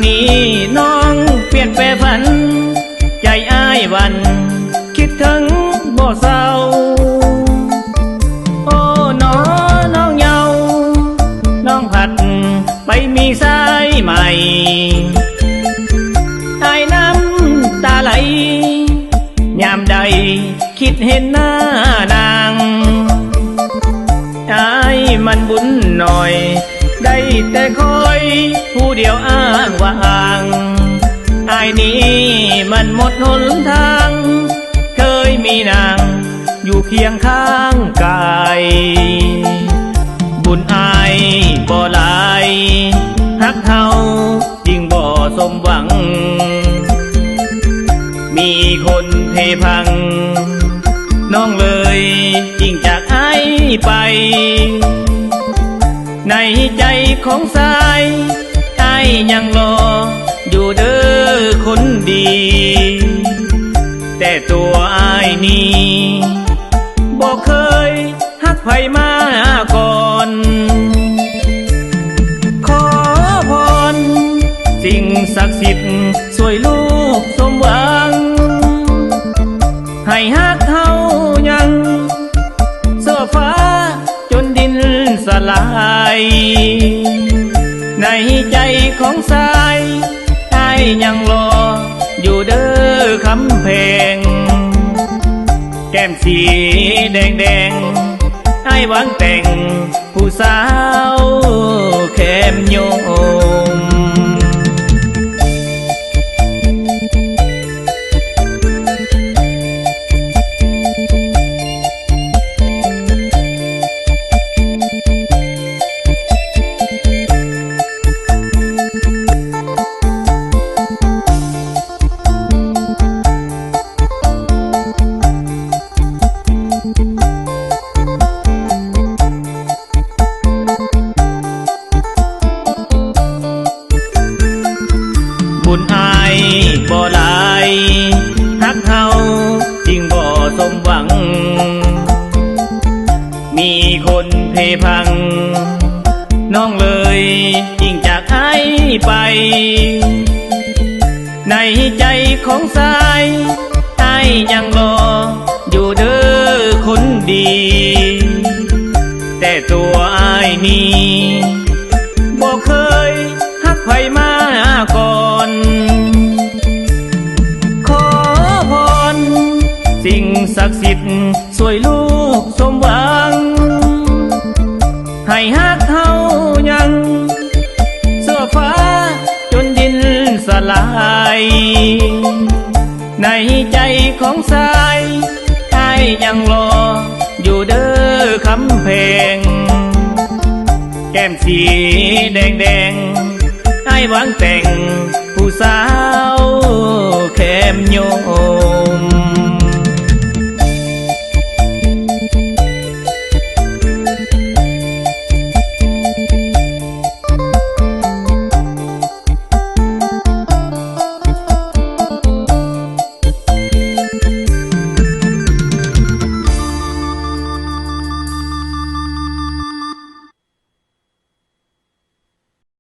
นี้น้องเปลี่ยนแปรผันใจอ้ายวันคิดถึงบ่เศร้าโอ้น้องเยาน้องผัดไปมีสายใหม่ไอ้น้ำตาไหลยามใดคิดเห็นหน้านางไอ้มันบุญหน่อยได้แต่คอยผู้เดียวอ้างว่างไอ้นี้มันหมดหนทางเคยมีนางอยู่เคียงข้างกายบุญอายบ่หลายฮักเฮายิ่งบ่สมหวังมีคนเพพังน้องเลยยิ่งจากอ้ายไปในใจของสายอ้ายยังรออยู่เด้อคนดีแต่ตัวอ้ายนี้บ่เคยฮักไผมาก่อนขอพรสิ่งศักดิ์สิทธิ์ช่วยลูกสมหวังให้ฮักเฮายังเสื้อฟ้าจนดินสลายในใจของสายอ้ายยังรออยู่เด้อคำเพลงแก้มสีแดงอ้ายหวังแต่งผู้สาวแก้มโยมบุญอายบ่หลายฮักเฮาจริงบ่สมหวังมีคนเพพังน้องเลยยิ่งจากอ้ายไปในใจของสายอ้ายยังรออยู่เด้อคนดีแต่ตัวอ้ายนี้บ่เคยฮักไผมาก่อนขอพรสิ่งศักดิ์สิทธิ์ช่วยลูกสมหวังให้ฮักเฮายังเสื้อฟ้าจนดินสลายในใจของสายอ้ายยังรออยู่เด้อคำเพลงแก้มสีแดงอ้ายหวังแต่งผู้สาวแก้มโยม